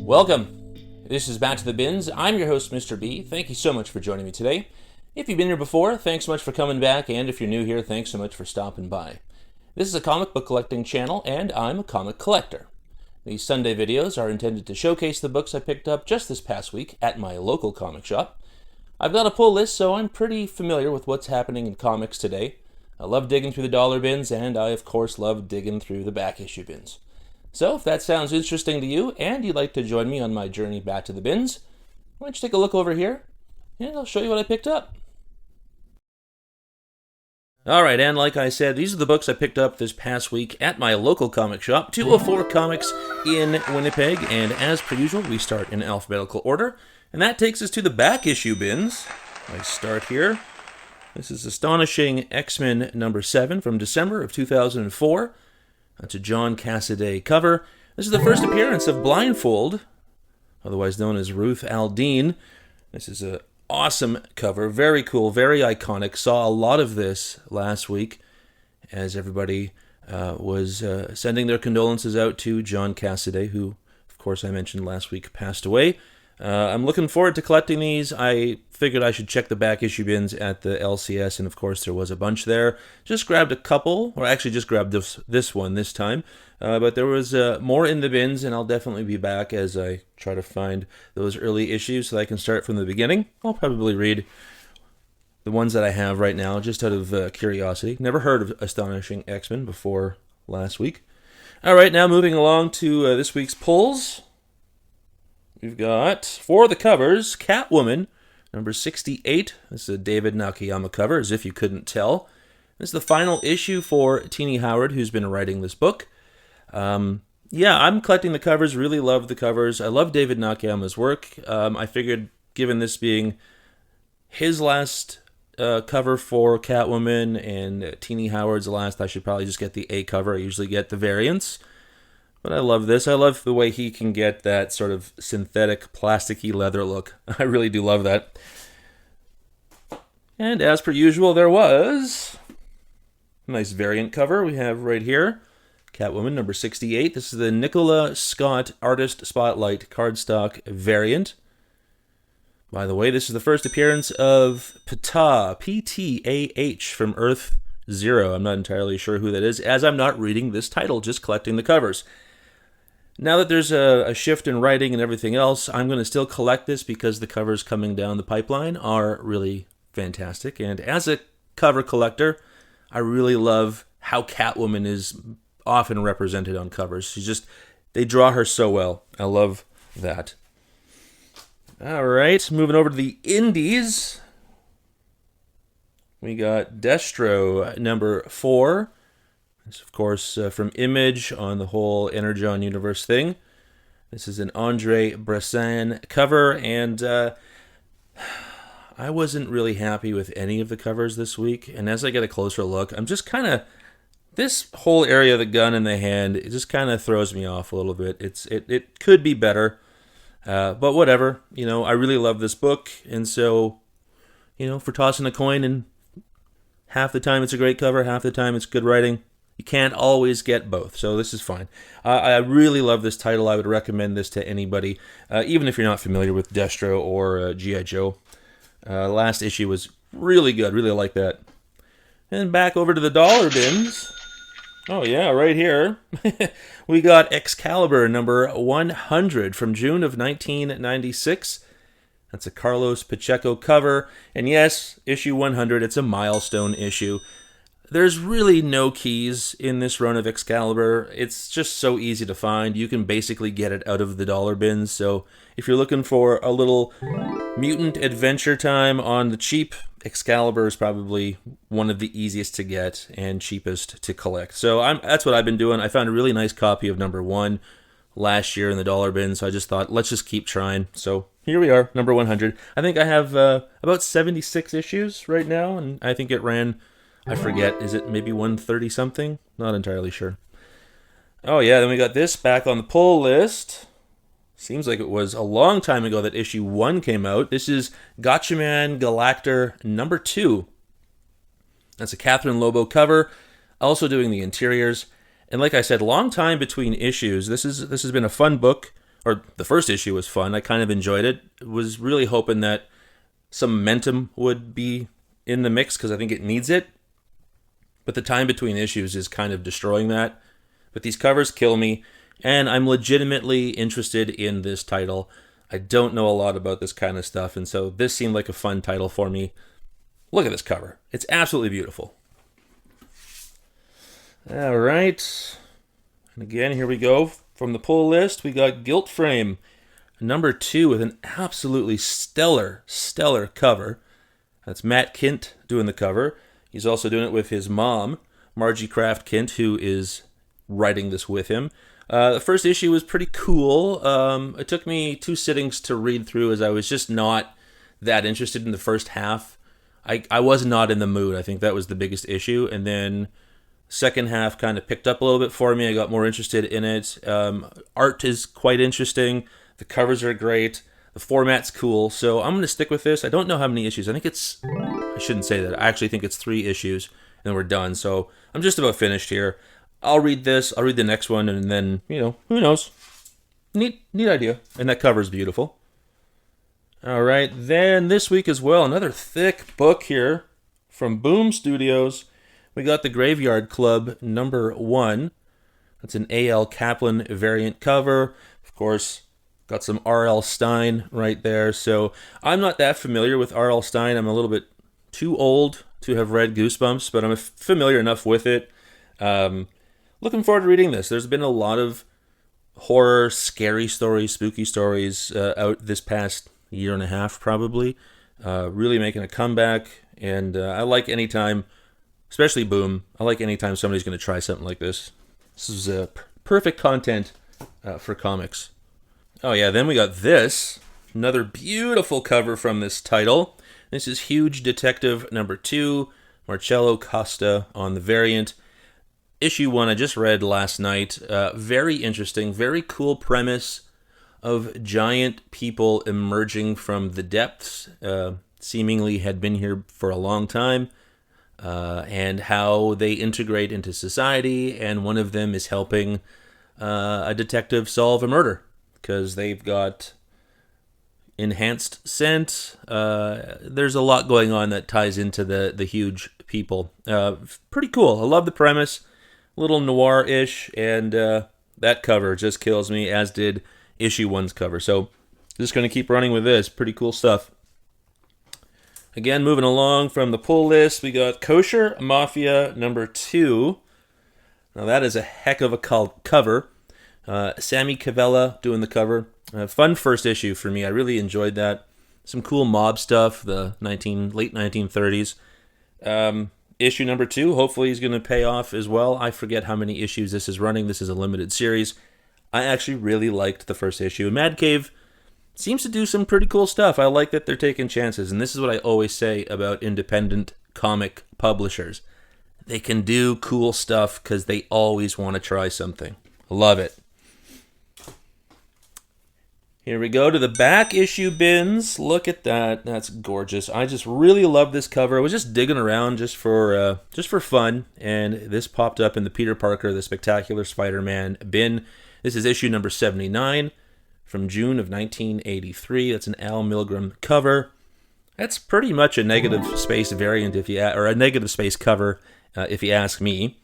Welcome. This is Back to the Bins. I'm your host, Mr. B. Thank you so much for joining me today. If you've been here before, thanks so much for coming back, and if you're new here, thanks so much for stopping by. This is a comic book collecting channel, and I'm a comic collector. These Sunday videos are intended to showcase the books I picked up just this past week at my local comic shop. I've got a pull list, so I'm pretty familiar with what's happening in comics today. I love digging through the dollar bins, and I, of course, love digging through the back issue bins. So, if that sounds interesting to you, and you'd like to join me on my journey back to the bins, why don't you take a look over here, and I'll show you what I picked up. Alright, and like I said, these are the books I picked up this past week at my local comic shop, 204 Comics in Winnipeg, and as per usual, we start in alphabetical order, and that takes us to the back issue bins. I start here. This is Astonishing X-Men number 7 from December of 2004. That's a John Cassaday cover. This is the first appearance of Blindfold, otherwise known as Ruth Aldine. This is an awesome cover, very cool, very iconic. Saw a lot of this last week as everybody was sending their condolences out to John Cassaday, who, of course, I mentioned last week passed away. I'm looking forward to collecting these. I figured I should check the back issue bins at the LCS, and of course there was a bunch there. Just grabbed a couple, or actually just grabbed this one this time. But there was more in the bins, and I'll definitely be back as I try to find those early issues so that I can start from the beginning. I'll probably read the ones that I have right now, just out of curiosity. Never heard of Astonishing X-Men before last week. Alright, now moving along to this week's pulls. We've got, for the covers, Catwoman, number 68. This is a David Nakayama cover, as if you couldn't tell. This is the final issue for Teenie Howard, who's been writing this book. Yeah, I'm collecting the covers, really love the covers. I love David Nakayama's work. I figured, given this being his last cover for Catwoman and Teenie Howard's last, I should probably just get the A cover. I usually get the variants. But I love this. I love the way he can get that sort of synthetic, plasticky leather look. I really do love that. And as per usual, there was a nice variant cover we have right here. Catwoman, number 68. This is the Nicola Scott Artist Spotlight cardstock variant. By the way, this is the first appearance of Ptah, P-T-A-H, from Earth Zero. I'm not entirely sure who that is, as I'm not reading this title, just collecting the covers. Now that there's a shift in writing and everything else, I'm going to still collect this because the covers coming down the pipeline are really fantastic. And as a cover collector, I really love how Catwoman is often represented on covers. They draw her so well. I love that. All right, moving over to the indies. We got Destro, number 4. This, of course, from Image on the whole Energon universe thing. This is an Andre Bressan cover, and I wasn't really happy with any of the covers this week. And as I get a closer look, I'm just kind of... This whole area of the gun in the hand, it just kind of throws me off a little bit. It could be better, but whatever. You know, I really love this book, and so, you know, for tossing a coin, and half the time it's a great cover, half the time it's good writing. You can't always get both, so this is fine. I really love this title. I would recommend this to anybody, even if you're not familiar with Destro or G.I. Joe. Last issue was really good. Really like that. And back over to the dollar bins. Oh yeah, right here. We got Excalibur number 100 from June of 1996. That's a Carlos Pacheco cover. And yes, issue 100, it's a milestone issue. There's really no keys in this run of Excalibur. It's just so easy to find. You can basically get it out of the dollar bins. So if you're looking for a little mutant adventure time on the cheap, Excalibur is probably one of the easiest to get and cheapest to collect. So that's what I've been doing. I found a really nice copy of number 1 last year in the dollar bin, so I just thought, let's just keep trying. So here we are, number 100. I think I have about 76 issues right now, and I think it ran, I forget, is it maybe 130 something? Not entirely sure. Oh yeah, then we got this back on the pull list. Seems like it was a long time ago that issue 1 came out. This is Gatchaman Galactor number 2. That's a Catherine Lobo cover, also doing the interiors. And like I said, long time between issues. This has been a fun book. or the first issue was fun. I kind of enjoyed it. Was really hoping that some momentum would be in the mix because I think it needs it. But the time between issues is kind of destroying that. But these covers kill me, and I'm legitimately interested in this title. I don't know a lot about this kind of stuff, and so this seemed like a fun title for me. Look at this cover. It's absolutely beautiful. All right. And again, here we go. From the pull list, we got Guilt Frame, number 2 with an absolutely stellar cover. That's Matt Kindt doing the cover. He's also doing it with his mom, Margie Kraft Kindt, who is writing this with him. The first issue was pretty cool. It took me 2 sittings to read through as I was just not that interested in the first half. I was not in the mood. I think that was the biggest issue. And then second half kind of picked up a little bit for me. I got more interested in it. Art is quite interesting. The covers are great. The format's cool. So I'm going to stick with this. I don't know how many issues. I shouldn't say that. I actually think it's 3 issues and then we're done. So I'm just about finished here. I'll read this. I'll read the next one, and then, who knows? Neat idea. And that cover's beautiful. All right, then this week as well, another thick book here from Boom Studios. We got The Graveyard Club number 1. That's an A.L. Kaplan variant cover. Of course, got some R.L. Stine right there. So I'm not that familiar with R.L. Stine. I'm a little bit too old to have read Goosebumps, but I'm familiar enough with it. Looking forward to reading this. There's been a lot of horror, scary stories, spooky stories out this past year and a half, probably. Really making a comeback, and I like anytime, especially Boom, I like anytime somebody's going to try something like this. This is perfect content for comics. Oh yeah, then we got this. Another beautiful cover from this title. This is Huge Detective number 2, Marcello Costa on the variant. Issue 1 I just read last night. Very interesting, very cool premise of giant people emerging from the depths. Seemingly had been here for a long time. And how they integrate into society. And one of them is helping a detective solve a murder. Because they've got enhanced scent. There's a lot going on that ties into the huge people. Pretty cool. I love the premise. Little noir-ish, and that cover just kills me, as did issue 1's cover. So just going to keep running with this. Pretty cool stuff. Again, moving along from the pull list, we got Kosher Mafia number 2. Now that is a heck of a cover. Sammy Cavella doing the cover. Fun first issue for me. I really enjoyed that. Some cool mob stuff, the late 1930s. Issue number 2, hopefully he's going to pay off as well. I forget how many issues this is running. This is a limited series. I actually really liked the first issue. Mad Cave seems to do some pretty cool stuff. I like that they're taking chances, and this is what I always say about independent comic publishers. They can do cool stuff because they always want to try something. Love it. Here we go to the back issue bins. Look at that. That's gorgeous. I just really love this cover. I was just digging around just for fun, and this popped up in the Peter Parker, the Spectacular Spider-Man bin. This is issue number 79 from June of 1983. That's an Al Milgrom cover. That's pretty much a negative space variant, or a negative space cover, if you ask me.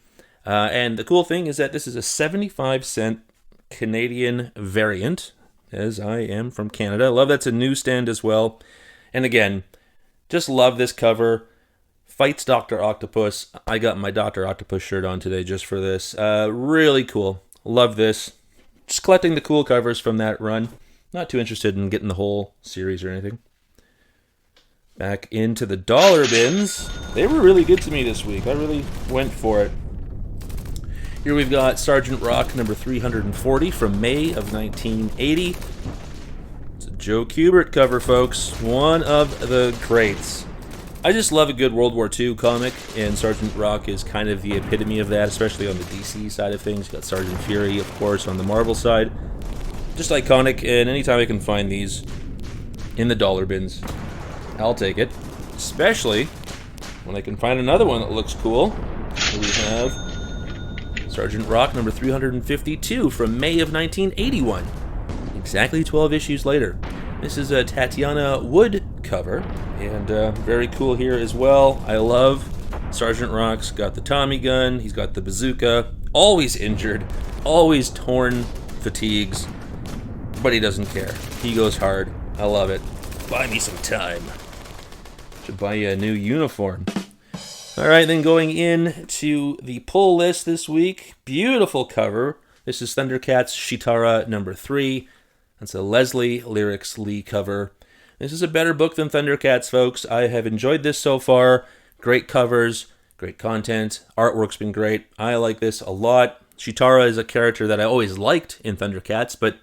And the cool thing is that this is a 75-cent Canadian variant, as I am from Canada. I love that's a newsstand as well. And again, just love this cover. Fights Dr. Octopus. I got my Dr. Octopus shirt on today just for this. Really cool. Love this. Just collecting the cool covers from that run. Not too interested in getting the whole series or anything. Back into the dollar bins. They were really good to me this week. I really went for it. Here we've got Sergeant Rock number 340 from May of 1980. It's a Joe Kubert cover, folks. One of the greats. I just love a good World War II comic, and Sergeant Rock is kind of the epitome of that, especially on the DC side of things. You've got Sergeant Fury, of course, on the Marvel side. Just iconic, and anytime I can find these in the dollar bins, I'll take it. Especially when I can find another one that looks cool. Here we have Sergeant Rock number 352 from May of 1981. exactly 12 issues later. This is a Tatiana Wood cover, and very cool here as well. I love Sergeant Rock's got the Tommy gun, he's got the bazooka, always injured, always torn fatigues, but he doesn't care. He goes hard. I love it. Buy me some time. Should buy you a new uniform. Alright, then going into the pull list this week, beautiful cover. This is Thundercats Cheetara number 3. That's a Leslie Lyrics Lee cover. This is a better book than Thundercats, folks. I have enjoyed this so far. Great covers, great content, artwork's been great. I like this a lot. Cheetara is a character that I always liked in Thundercats, but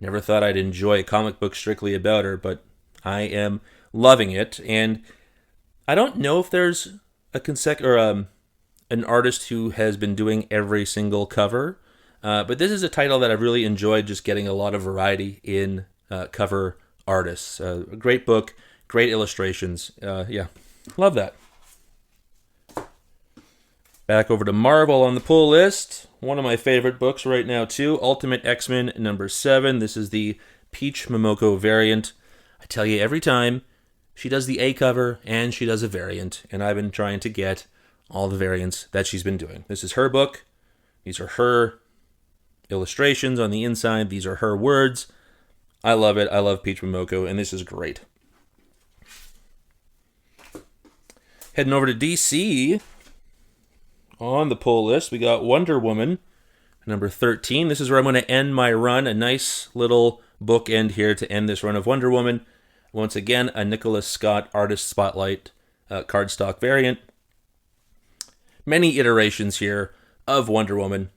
never thought I'd enjoy a comic book strictly about her, but I am loving it. And I don't know if there's an artist who has been doing every single cover, but this is a title that I've really enjoyed, just getting a lot of variety in cover artists. A great book, great illustrations. Yeah, love that. Back over to Marvel on the pull list. One of my favorite books right now, too. Ultimate X-Men number 7. This is the Peach Momoko variant. I tell you every time, she does the A cover and she does a variant, and I've been trying to get all the variants that she's been doing. This is her book. These are her illustrations on the inside. These are her words. I love it. I love Peach Momoko, and this is great. Heading over to DC. On the pull list, we got Wonder Woman, number 13. This is where I'm going to end my run. A nice little bookend here to end this run of Wonder Woman. Once again, a Nicholas Scott Artist Spotlight cardstock variant. Many iterations here of Wonder Woman.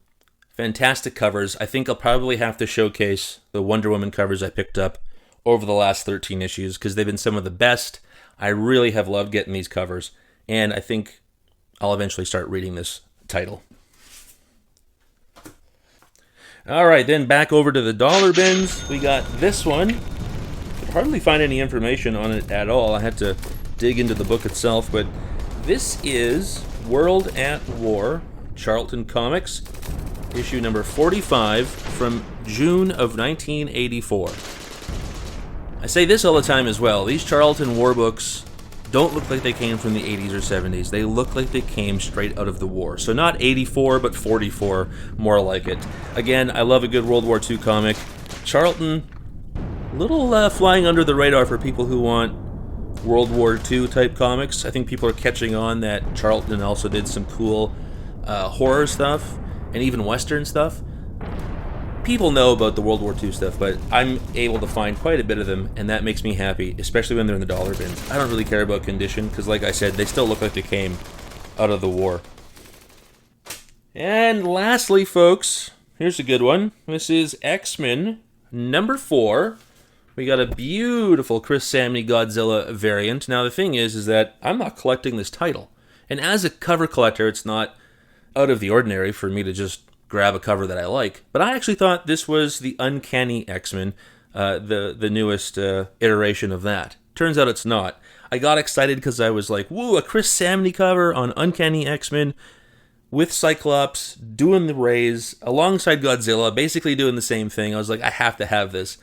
Fantastic covers. I think I'll probably have to showcase the Wonder Woman covers I picked up over the last 13 issues because they've been some of the best. I really have loved getting these covers, and I think I'll eventually start reading this title. Alright, then back over to the dollar bins. We got this one. Could hardly find any information on it at all. I had to dig into the book itself, but this is World at War, Charlton Comics, issue number 45 from June of 1984. I say this all the time as well. These Charlton War books don't look like they came from the 80s or 70s. They look like they came straight out of the war. So not 84, but 44, more like it. Again, I love a good World War II comic. Charlton, little flying under the radar for people who want World War II type comics. I think people are catching on that Charlton also did some cool horror stuff and even Western stuff. People know about the World War II stuff, but I'm able to find quite a bit of them, and that makes me happy, especially when they're in the dollar bins. I don't really care about condition, because like I said, they still look like they came out of the war. And lastly, folks, here's a good one. This is X-Men number 4. We got a beautiful Chris Samney Godzilla variant. Now, the thing is that I'm not collecting this title. And as a cover collector, it's not out of the ordinary for me to just grab a cover that I like. But I actually thought this was the Uncanny X-Men, the newest iteration of that. Turns out it's not. I got excited because I was like, woo, a Chris Samney cover on Uncanny X-Men with Cyclops doing the rays alongside Godzilla, basically doing the same thing. I was like, I have to have this.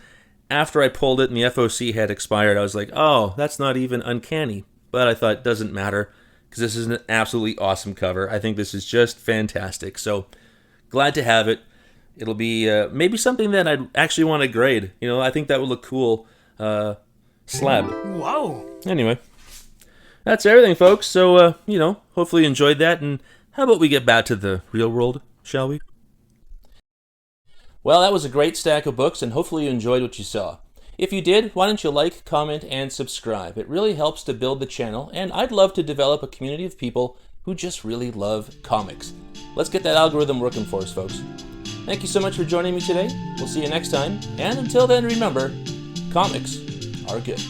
After I pulled it and the FOC had expired, I was like, oh, that's not even Uncanny. But I thought, it doesn't matter, because this is an absolutely awesome cover. I think this is just fantastic. So, glad to have it. It'll be maybe something that I'd actually want to grade. You know, I think that would look cool. Slab. Whoa. Anyway, that's everything, folks. So, hopefully you enjoyed that. And how about we get back to the real world, shall we? Well, that was a great stack of books, and hopefully you enjoyed what you saw. If you did, why don't you like, comment, and subscribe? It really helps to build the channel, and I'd love to develop a community of people who just really love comics. Let's get that algorithm working for us, folks. Thank you so much for joining me today. We'll see you next time, and until then, remember, comics are good.